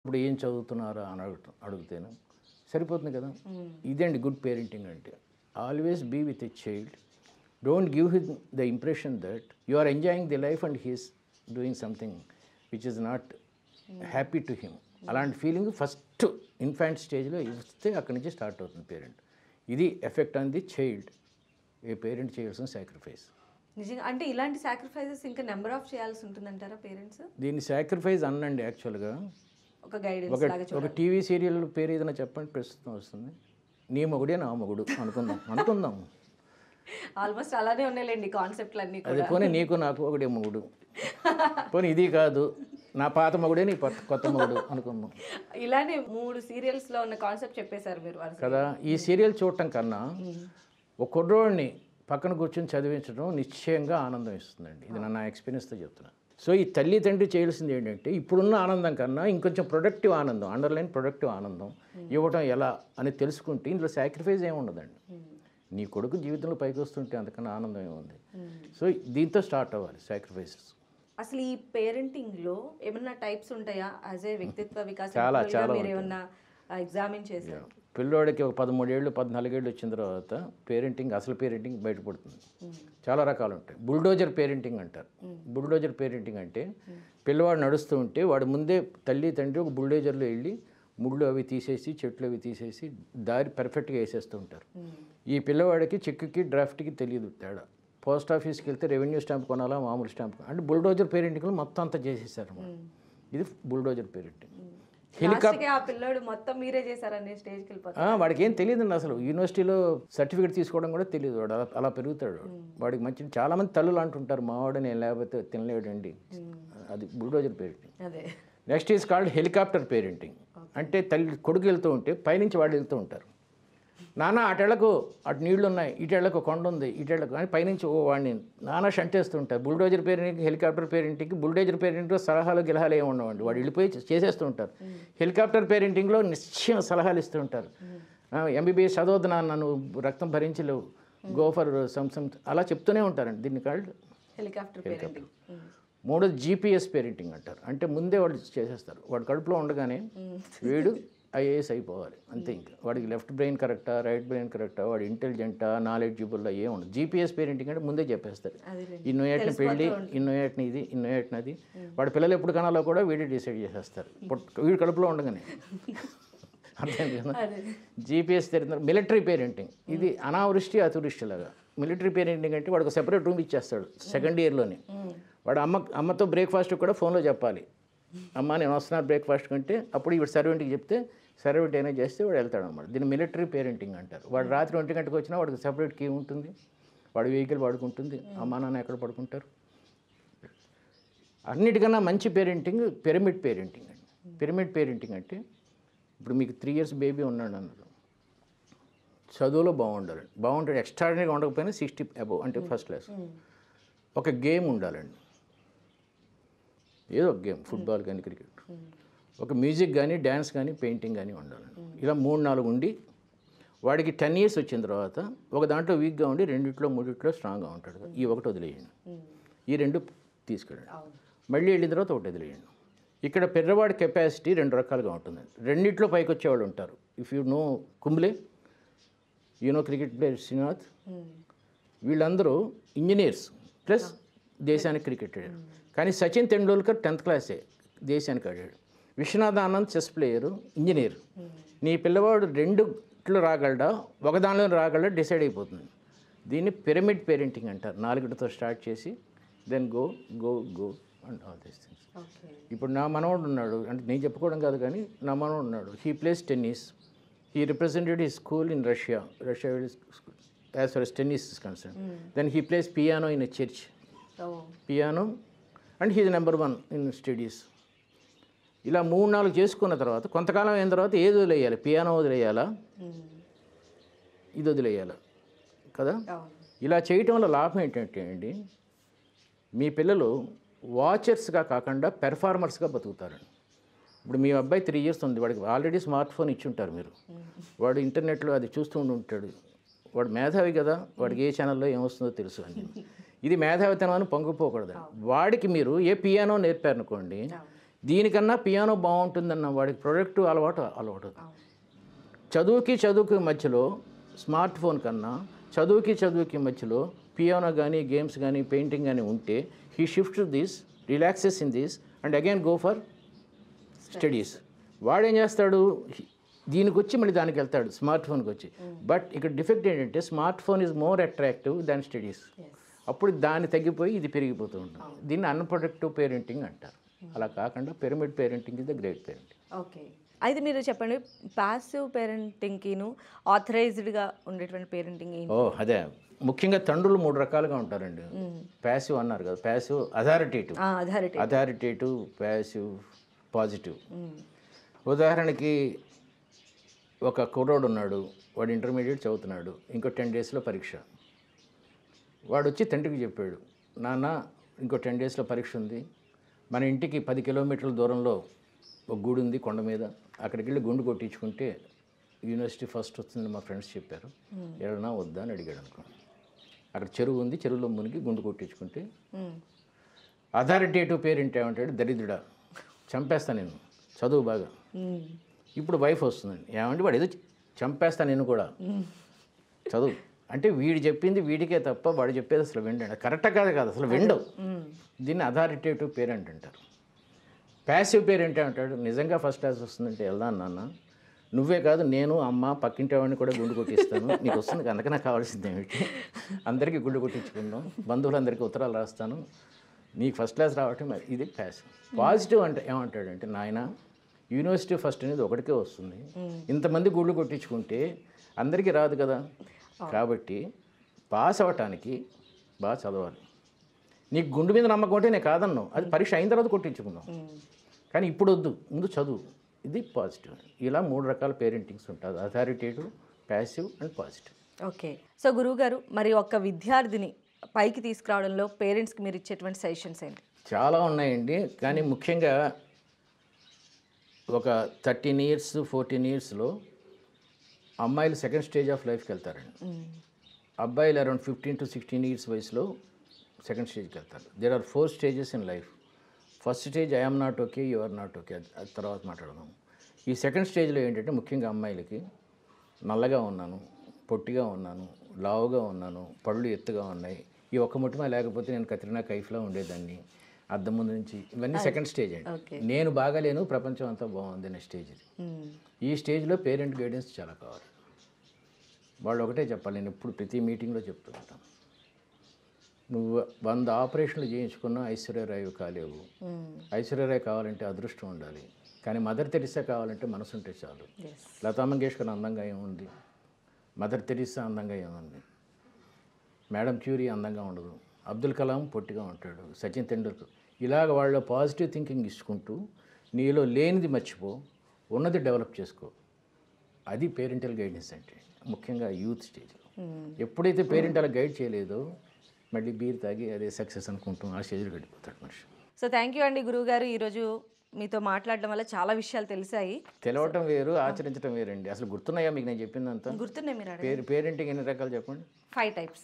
ఇప్పుడు ఏం చదువుతున్నారా అని అడుగుతాను సరిపోతుంది కదా. ఇదండి గుడ్ పేరెంటింగ్ అంటే. Always be with a child. Don't give him the impression that you are enjoying the life and he's doing something which is not happy to him. అలాంటి ఫీలింగ్ ఫస్ట్ ఇన్ఫాంట్ స్టేజ్లో ఇస్తే అక్కడి నుంచి start అవుతుంది parent. ఇది effect on the child. A parent చేయాల్సిన sacrifice. నిజంగా అంటే ఇలాంటి సాక్రిఫైసెస్ ఇంకా నెంబర్ ఆఫ్ చేయాల్సి ఉంటుందంటారా పేరెంట్స్? దీన్ని సాక్రిఫైస్ అనండి యాక్చువల్గా. ఒక గైడెన్స్ లాగా ఒక టీవీ సీరియల్ పేరు ఏదైనా చెప్పండి, ప్రస్తుతం వస్తుంది. నీ మొగుడే నా మొగుడు అనుకుందాం. ఆల్మోస్ట్ అలానే ఉన్నాయిలేండి కాన్సెప్ట్లు అన్నీ అది కూడా. పోనీ నీకు నాకు ఒకడే మొగుడు, పోనీ ఇది కాదు నా పాత మొగుడే నీ కొత్త మొగుడు అనుకుందాం. ఇలానే 3 సీరియల్స్ లో ఉన్న కాన్సెప్ట్ చెప్పేశారు మీరు కదా. ఈ సీరియల్ చూడటం కన్నా ఒక కుర్రోడిని పక్కన కూర్చొని చదివించడం నిశ్చయంగా ఆనందం ఇస్తుందండి. ఇది నా ఎక్స్పీరియన్స్తో చెప్తున్నా. సో ఈ తల్లి తండ్రి చేయాల్సింది ఏంటంటే ఇప్పుడున్న ఆనందం కన్నా ఇంకొంచెం ప్రొడక్టివ్ ఆనందం, అండర్లైన్ ప్రొడక్టివ్ ఆనందం ఇవ్వటం ఎలా అని తెలుసుకుంటే ఇందులో సాక్రిఫైస్ ఏమి ఉండదండి. నీ కొడుకు జీవితంలో పైకి వస్తుంటే అంతకన్నా ఆనందం ఏముంది. సో దీంతో స్టార్ట్ అవ్వాలి సాక్రిఫైసెస్. అసలు ఈ పేరెంటింగ్ లో ఏమన్నా టైప్స్ ఉంటాయా? యాజ్ ఏ వ్యక్తిత్వ వికాసం చాలా మీరు ఏమన్నా ఎగ్జామిన్ చేశారు? పిల్లోడికి ఒక 13 ఏళ్ళు 14 ఏళ్ళు వచ్చిన తర్వాత అసలు పేరెంటింగ్ బయటపడుతుంది. చాలా రకాలు ఉంటాయి. బుల్డోజర్ పేరెంటింగ్ అంటారు. బుల్డోజర్ పేరెంటింగ్ అంటే పిల్లవాడు నడుస్తూ ఉంటే వాడు ముందే తల్లి తండ్రి ఒక బుల్డోజర్లో వెళ్ళి ముళ్ళు అవి తీసేసి చెట్లు అవి తీసేసి దారి పర్ఫెక్ట్గా వేసేస్తూ ఉంటారు. ఈ పిల్లవాడికి చెక్కి డ్రాఫ్ట్కి తెలియదు తేడా. పోస్ట్ ఆఫీస్కి వెళ్తే రెవెన్యూ స్టాంప్ కొనాలా మామూలు స్టాంప్ అంటే బుల్డోజర్ పేరెంటింగ్లో మొత్తం అంతా చేసేసారు. ఇది బుల్డోజర్ పేరెంటింగ్. ఆ పిల్లోడు మొత్తం మీరే చేశారనే స్టేజ్కి వెళ్ళిపోతారు. వాడికి ఏం తెలియదండి అసలు. యూనివర్సిటీలో సర్టిఫికేట్ తీసుకోవడం కూడా తెలియదు. వాడు అలా పెరుగుతాడు. వాడికి మంచి చాలామంది తల్లులు అంటుంటారు మా వాడు నేను లేకపోతే తినలేడండి. అది bulldozer parenting. Next is called helicopter parenting. అంటే తల్లి కొడుకు వెళ్తూ ఉంటే పైనుంచి వాళ్ళు వెళ్తూ ఉంటారు. నాన్న అటెళ్లకు అటు నీళ్లు ఉన్నాయి, ఇటెళ్లకు కొండ ఉంది, ఇటెళ్లకు అని పైనుంచి వాడిని నానా షంటేస్తూ ఉంటారు. బుల్డోజర్ పేరెంటింగ్ హెలికాప్టర్ పేరెంటింగ్కి. బుల్డోజర్ పేరెంటింగ్లో సలహాలు గిలహాలు ఏమి ఉండవండి. వాడు వెళ్ళిపోయి చేసేస్తూ ఉంటారు. హెలికాప్టర్ పేరెంటింగ్లో నిశ్చయం సలహాలు ఇస్తూ ఉంటారు. ఎంబీబీఎస్ చదవద్దు నాన్న, నువ్వు రక్తం భరించలేవు, గో ఫర్ సమ్ అలా చెప్తూనే ఉంటారండి. దీన్ని కాల్డ్ హెలికాప్టర్ పేరెంటింగ్. మూడోది జీపీఎస్ పేరెంటింగ్ అంటారు. అంటే ముందే వాళ్ళు చేసేస్తారు. వాడు కడుపులో ఉండగానే వీడు ఐఏఎస్ అయిపోవాలి అంతే. ఇంకా వాడికి లెఫ్ట్ బ్రెయిన్ కరెక్టా రైట్ బ్రెయిన్ కరెక్టా, వాడు ఇంటెలిజెంటా నాలెడ్జిబుల్లా ఏమి ఉండదు. జీపీఎస్ పేరెంటింగ్ అంటే ముందే చెప్పేస్తారు. ఇన్నో ఏటిని పెళ్ళి, ఇన్నో ఏటిని ఇది, ఇన్నో ఏటిని అది. వాడి పిల్లలు ఎప్పుడు కనాలో కూడా వీడే డిసైడ్ చేసేస్తారు వీడు కడుపులో ఉండగానే. అర్థం కదా. జీపీఎస్ తెలియదు. మిలిటరీ పేరెంటింగ్ ఇది అనావృష్టి అతివృష్టి లాగా. మిలిటరీ పేరెంటింగ్ అంటే వాడికి సెపరేట్ రూమ్ ఇచ్చేస్తాడు సెకండ్ ఇయర్లోనే. వాడు అమ్మతో బ్రేక్ఫాస్ట్ కూడా ఫోన్లో చెప్పాలి. అమ్మ నేను వస్తున్నాను బ్రేక్ఫాస్ట్ కంటే అప్పుడు వీడు సర్వెంట్కి చెప్తే సర్వెంట్ అయినా చేస్తే వాడు వెళ్తాడు అనమాట. దీన్ని మిలిటరీ పేరెంటింగ్ అంటారు. వాడు రాత్రి 1 గంటకు వచ్చినా వాడికి సెపరేట్ కీ ఉంటుంది, వాడు వెహికల్ వాడుకుంటుంది, అమ్మ నాన్న ఎక్కడ పడుకుంటారు. అన్నిటికన్నా మంచి పేరెంటింగ్ పిరమిడ్ పేరెంటింగ్ అండి. పిరమిడ్ పేరెంటింగ్ అంటే ఇప్పుడు మీకు 3 years బేబీ ఉన్నాడు అన్నారు, చదువులో బాగుంటాడు ఎక్స్ట్రాడినరీగా ఉండకపోయినా 60 అబోవ్ అంటే ఫస్ట్ క్లాస్. ఒక గేమ్ ఉండాలండి, ఏదో ఒక గేమ్, ఫుట్బాల్ కానీ క్రికెట్, ఒక మ్యూజిక్ కానీ డ్యాన్స్ కానీ పెయింటింగ్ కానీ ఉండాలండి. ఇలా 3-4 ఉండి వాడికి 10 years వచ్చిన తర్వాత ఒక దాంట్లో వీక్గా ఉండి 2-3 స్ట్రాంగ్గా ఉంటాడు. ఈ ఒకటి వదిలేయండి, ఈ 2 తీసుకెళ్ళండి. మళ్ళీ వెళ్ళిన తర్వాత ఒకటి వదిలేయండి. ఇక్కడ పిల్లవాడి కెపాసిటీ 2 రకాలుగా ఉంటుందండి. 2 పైకి వచ్చేవాళ్ళు ఉంటారు. If you know Kumble, you know cricket player Srinath, వీళ్ళందరూ ఇంజనీర్స్ ప్లస్ దేశానికి క్రికెట్ ఆడారు. కానీ సచిన్ తెండూల్కర్ 10th క్లాసే దేశానికి ఆడాడు. Viswanath Anand chess player, engineer. నీ పిల్లవాడు 2 రాగలడా ఒక దానిలో రాగలడా డిసైడ్ అయిపోతుంది. దీన్ని పిరమిడ్ పేరెంటింగ్ అంటారు. 4తో స్టార్ట్ చేసి then go go go and all these things. ఇప్పుడు నా మనవడు ఉన్నాడు, అంటే నేను చెప్పుకోవడం కాదు కానీ నా మనవడు ఉన్నాడు. He plays tennis. He represented he school in Russia as for as tennis is concerned. Then he plays piano in a church. Piano and he is number 1 in studies. ఇలా 3-4 చేసుకున్న తర్వాత కొంతకాలం అయిన తర్వాత ఏది వదిలేయాలి? పియానో వదిలేయాలా, ఇది వదిలేయాలా కదా. ఇలా చేయటం వల్ల లాభం ఏంటంటే అండి, మీ పిల్లలు వాచర్స్గా కాకుండా పెర్ఫార్మర్స్గా బతుకుతారండి. ఇప్పుడు మీ అబ్బాయి 3 years ఉంది, వాడికి ఆల్రెడీ స్మార్ట్ ఫోన్ ఇచ్చి ఉంటారు మీరు. వాడు ఇంటర్నెట్లో అది చూస్తూ ఉంటాడు. వాడు మేధావి కదా, వాడికి ఏ ఛానల్లో ఏమొస్తుందో తెలుసు అని. ఇది మేధావితనం అని పొంగిపోకూడదు. వాడికి మీరు ఏ పియానో నేర్పారనుకోండి, దీనికన్నా పియానో బాగుంటుందన్న వాడికి ప్రొడక్ట్ అలవాటు. చదువుకి మధ్యలో స్మార్ట్ ఫోన్ కన్నా చదువుకి మధ్యలో పియానో కానీ గేమ్స్ కానీ పెయింటింగ్ కానీ ఉంటే he shift this, relaxes in this and again go for studies. వాడేం చేస్తాడు, దీనికి వచ్చి మళ్ళీ దానికి వెళ్తాడు, స్మార్ట్ ఫోన్కి వచ్చి. బట్ ఇక్కడ డిఫెక్ట్ ఏంటంటే smart phone is more attractive than studies. అప్పుడు దాన్ని తగ్గిపోయి ఇది పెరిగిపోతూ ఉంటుంది. దీన్ని అన్ప్రొడక్టివ్ పేరెంటింగ్ అంటారు. అలా కాకుండా pyramid parenting is the great parenting. Okay, అయితే మీరు చెప్పండి, ప్యాసివ్ పేరెంటింగ్కిను ఆథరైజ్డ్గా ఉండేటువంటి పేరెంటింగ్ ఏంటి? అదే ముఖ్యంగా తండ్రులు 3 రకాలుగా ఉంటారండి. ప్యాసివ్ అన్నారు కదా, ప్యాసివ్, అథారిటేటివ్, ప్యాసివ్, పాజిటివ్. ఉదాహరణకి ఒక కుర్రోడు ఉన్నాడు, వాడు ఇంటర్మీడియట్ చదువుతున్నాడు, ఇంకో 10 డేస్లో పరీక్ష. వాడు వచ్చి తండ్రికి చెప్పాడు, నాన్న ఇంకో 10 డేస్లో పరీక్ష ఉంది, మన ఇంటికి 10 కిలోమీటర్ల దూరంలో ఒక గుడి ఉంది కొండ మీద, అక్కడికి వెళ్ళి గుండు కొట్టించుకుంటే యూనివర్సిటీ ఫస్ట్ వస్తుంది మా ఫ్రెండ్స్ చెప్పారు, వెళ్ళనా వద్దా అని అడిగాడు అనుకో. అక్కడ చెరువు ఉంది, చెరువులో మునిగి గుండు కొట్టించుకుంటే. అథారిటేటివ్ పేరెంట్ ఏమంటాడు, దరిద్రుడా చంపేస్తా నేను, చదువు బాగా. ఇప్పుడు వైఫ్ వస్తుందండి, ఏమంటే వాడు ఏదో చంపేస్తా నేను కూడా, చదువు అంటే వీడు చెప్పింది వీడికే తప్ప వాడు చెప్పేది అసలు విండండి, కరెక్ట్ కాదు అసలు విండవు. దీన్ని అథారిటేటివ్ పేరెంట్ అంటారు. ప్యాసివ్ పేరెంట్ ఏమంటాడు, నిజంగా ఫస్ట్ క్లాస్ వస్తుందంటే వెళ్దాను నాన్న, నువ్వే కాదు నేను, అమ్మ, పక్కింటి వాడిని కూడా గుండు కొట్టిస్తాను, నీకు వస్తుంది అందుకనే కావాల్సింది ఏమిటి, అందరికీ గుండు కొట్టించుకుందాం, బంధువులందరికీ ఉత్తరాలు రాస్తాను, నీకు ఫస్ట్ క్లాస్ రావటం. ఇది ప్యాసివ్. పాజిటివ్ అంటే ఏమంటాడంటే, నాయన యూనివర్సిటీ ఫస్ట్ అనేది ఒకటికే వస్తుంది, ఇంతమంది గుళ్ళు కొట్టించుకుంటే అందరికీ రాదు కదా, కాబట్టి పాస్ అవ్వటానికి బాగా చదవాలి. నీకు గుండు మీద నమ్మకం ఉంటే నేను కాదన్నావు, అది పరీక్ష అయిన తర్వాత కొట్టించుకుందాం, కానీ ఇప్పుడు వద్దు, ముందు చదువు. ఇది పాజిటివ్. ఇలా 3 రకాల పేరెంటింగ్స్ ఉంటుంది, authoritative, passive and positive. Okay, so గురువుగారు, మరి ఒక విద్యార్థిని పైకి తీసుకురావడంలో పేరెంట్స్కి మీరు ఇచ్చేటువంటి సజెషన్స్ ఏంటి? చాలా ఉన్నాయండి, కానీ ముఖ్యంగా ఒక 13 years 14 yearsలో అమ్మాయిలు సెకండ్ స్టేజ్ ఆఫ్ లైఫ్కి వెళ్తారండి. అబ్బాయిలు అరౌండ్ 15 to 16 years వయసులో సెకండ్ స్టేజ్కి వెళ్తారు. There are 4 stages in life. First stage I'm not okay, you are not okay, అది తర్వాత మాట్లాడదాం. ఈ సెకండ్ స్టేజ్లో ఏంటంటే ముఖ్యంగా అమ్మాయిలకి నల్లగా ఉన్నాను, పొట్టిగా ఉన్నాను, లావుగా ఉన్నాను, పళ్ళు ఎత్తుగా ఉన్నాయి, ఈ ఒక్క ముట్టుమ లేకపోతే నేను కత్రినా కైఫ్లా ఉండేదాన్ని అద్దం ముందు నుంచి, ఇవన్నీ సెకండ్ స్టేజ్ అండి. నేను బాగాలేను, ప్రపంచం అంతా బాగుంది అనే స్టేజ్ ఇది. ఈ స్టేజ్లో పేరెంట్ గైడెన్స్ చాలా కావాలి. వాళ్ళు ఒకటే చెప్పాలి, నేను ఎప్పుడు ప్రతి మీటింగ్లో చెప్తూ ఉంటాను, నువ్వు 100 ఆపరేషన్లు చేయించుకున్నా ఐశ్వర్యరాయ్ కాలేవు. ఐశ్వర్యరాయ్ కావాలంటే అదృష్టం ఉండాలి, కానీ మదర్ తెరిసా కావాలంటే మనసు ఉంటే చాలు. లతా మంగేష్కర్ అందంగా ఏముంది, మదర్ తెరిసా అందంగా ఏముంది, మేడం క్యూరీ అందంగా ఉండదు, అబ్దుల్ కలాం పొట్టిగా ఉంటాడు, సచిన్ తెండూల్కర్. ఇలాగ వాళ్ళ పాజిటివ్ థింకింగ్ ఇచ్చుకుంటూ నీలో లేనిది మర్చిపో, ఉన్నది డెవలప్ చేసుకో. అది పేరెంటల్ గైడెన్స్ అంటే, ముఖ్యంగా యూత్ స్టేజ్లో. ఎప్పుడైతే పేరెంట్ అలా గైడ్ చేయలేదో మళ్ళీ బీర్ తాగి అదే సక్సెస్ అనుకుంటాం, ఆ స్టేజ్లో గడిపోతాడు మనిషి. సో థ్యాంక్ యూ అండి గురువుగారు, ఈరోజు మీతో మాట్లాడడం వల్ల చాలా విషయాలు తెలిసాయి. తెలవటం వేరు, ఆచరించడం వేరండి. అసలు గుర్తున్నాయా మీకు నేను చెప్పిందంతా? గుర్తున్నాయి. మీరు పేరెంటింగ్ ఎన్ని రకాలు చెప్పండి? 5 types.